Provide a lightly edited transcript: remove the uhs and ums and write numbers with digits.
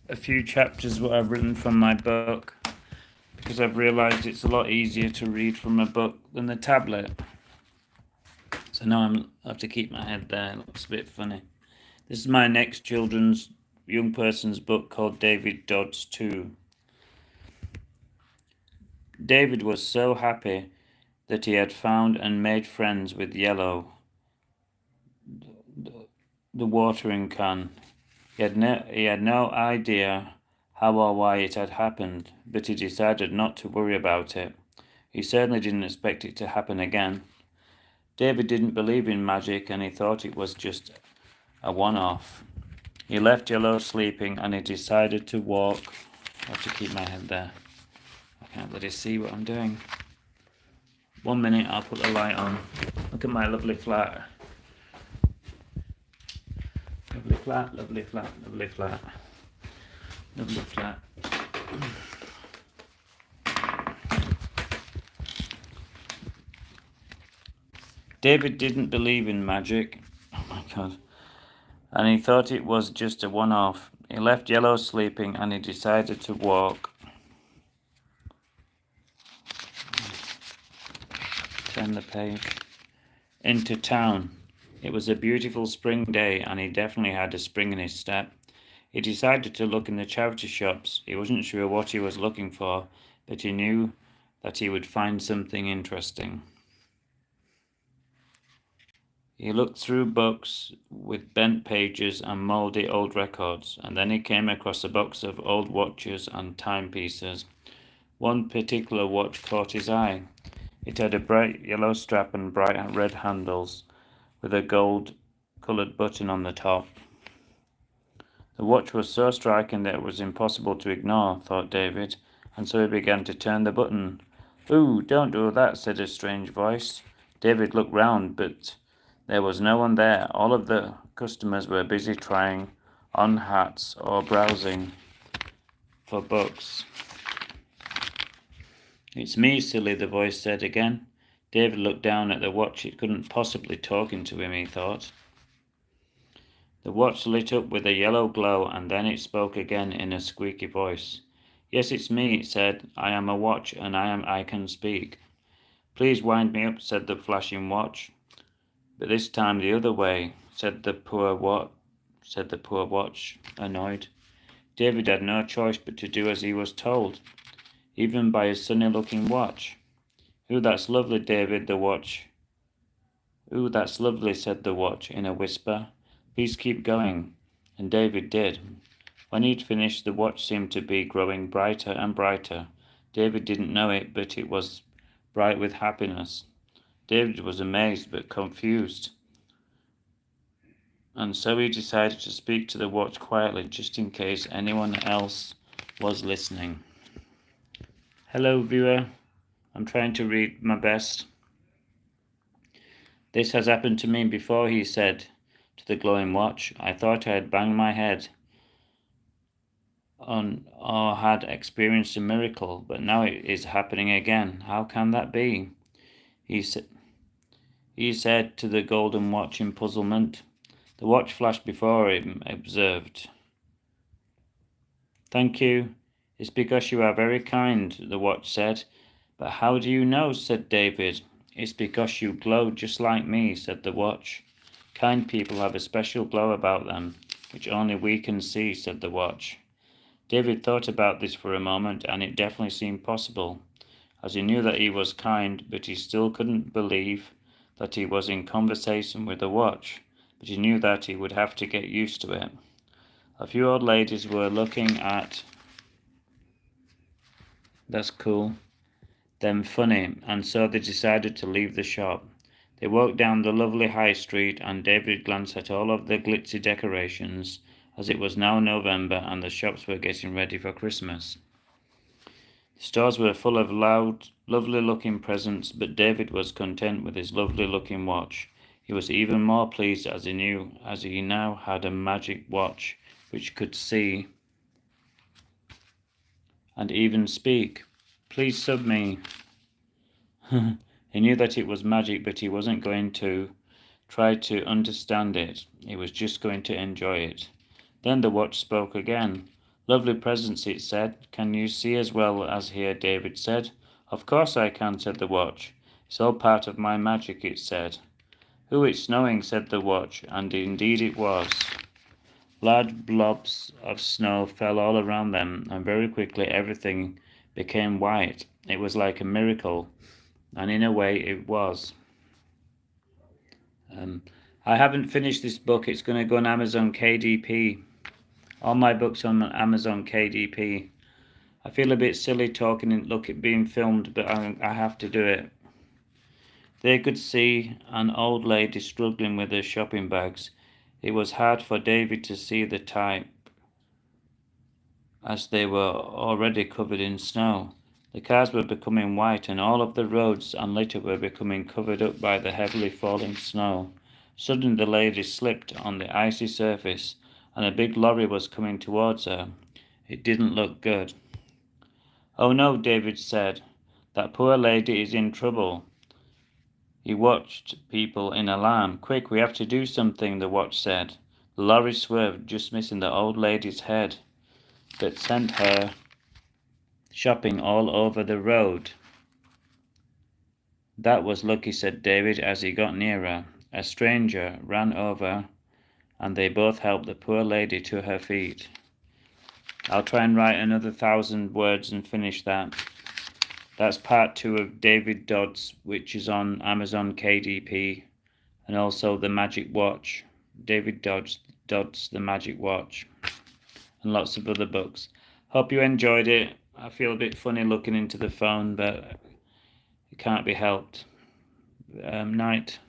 a few chapters what I've written from my book because I've realised it's a lot easier to read from a book than the tablet. So now I have to keep my head there. It looks a bit funny. This is my next children's young person's book called David Dodds 2. David was so happy that he had found and made friends with Yellow, the watering can. He had no idea how or why it had happened, but he decided not to worry about it. He certainly didn't expect it to happen again. David didn't believe in magic and he thought it was just a one-off. He left Yellow sleeping and he decided to walk. I have to keep my head there. I can't let you see what I'm doing. 1 minute, I'll put the light on. Look at my lovely flat. Lovely flat, lovely flat, lovely flat. Lovely flat. David didn't believe in magic. Oh my god. And he thought it was just a one-off. He left Yellow sleeping and he decided to walk. Turn the page. Into town. It was a beautiful spring day and he definitely had a spring in his step. He decided to look in the charity shops. He wasn't sure what he was looking for, but he knew that he would find something interesting. He looked through books with bent pages and mouldy old records, and then he came across a box of old watches and timepieces. One particular watch caught his eye. It had a bright yellow strap and bright red handles, with a gold-coloured button on the top. The watch was so striking that it was impossible to ignore, thought David, and so he began to turn the button. "Ooh, don't do that," said a strange voice. David looked round, but there was no one there. All of the customers were busy trying on hats or browsing for books. "It's me, silly," the voice said again. David looked down at the watch. It couldn't possibly talking to him, he thought. The watch lit up with a yellow glow, and then it spoke again in a squeaky voice. "Yes, it's me," it said. "I am a watch, and I can speak." "Please wind me up," said the flashing watch. "But this time the other way," said the poor watch, annoyed. David had no choice but to do as he was told, even by his sunny-looking watch. "Ooh, that's lovely, David," the watch. "Ooh, that's lovely," said the watch in a whisper. "Please keep going." And David did. When he'd finished, the watch seemed to be growing brighter and brighter. David didn't know it, but it was bright with happiness. David was amazed but confused, and so he decided to speak to the watch quietly, just in case anyone else was listening. "Hello, viewer. I'm trying to read my best. This has happened to me before," he said to the glowing watch. "I thought I had banged my head on or had experienced a miracle, but now it is happening again. How can that be?" He said to the golden watch in puzzlement. The watch flashed before him, observed. "Thank you. It's because you are very kind," the watch said. "But how do you know?" said David. "It's because you glow just like me," said the watch. "Kind people have a special glow about them, which only we can see," said the watch. David thought about this for a moment, and it definitely seemed possible, as he knew that he was kind, but he still couldn't believe that he was in conversation with a watch, but he knew that he would have to get used to it. A few old ladies were looking at "That's cool" them funny, and so they decided to leave the shop. They walked down the lovely high street, and David glanced at all of the glitzy decorations, as it was now November and the shops were getting ready for Christmas. The stores were full of loud, lovely-looking presents, but David was content with his lovely-looking watch. He was even more pleased as he now had a magic watch which could see and even speak. "Please sub me." He knew that it was magic, but he wasn't going to try to understand it. He was just going to enjoy it. Then the watch spoke again. Lovely presents, it said. Can you see as well as hear? David said. Of course I can, said the watch. It's all part of my magic, it said. Ooh, it's snowing, said the watch, and indeed it was. Large blobs of snow fell all around them, and very quickly everything became white. It was like a miracle, and in a way it was. I haven't finished this book. It's going to go on Amazon KDP. All my books on Amazon KDP. I feel a bit silly talking and look at being filmed, but I have to do it. They could see an old lady struggling with her shopping bags. It was hard for David to see the type, as they were already covered in snow. The cars were becoming white, and all of the roads and litter were becoming covered up by the heavily falling snow. Suddenly the lady slipped on the icy surface, and a big lorry was coming towards her. It didn't look good. Oh no, David said. That poor lady is in trouble. He watched people in alarm. Quick, we have to do something, the watch said. The lorry swerved, just missing the old lady's head, but sent her shopping all over the road. That was lucky, said David as he got nearer. A stranger ran over, and they both helped the poor lady to her feet. I'll try and write another 1,000 words and finish that. That's part 2 of David Dodds, which is on Amazon KDP, and also The Magic Watch. David Dodds, The Magic Watch, and lots of other books. Hope you enjoyed it. I feel a bit funny looking into the phone, but it can't be helped. Night.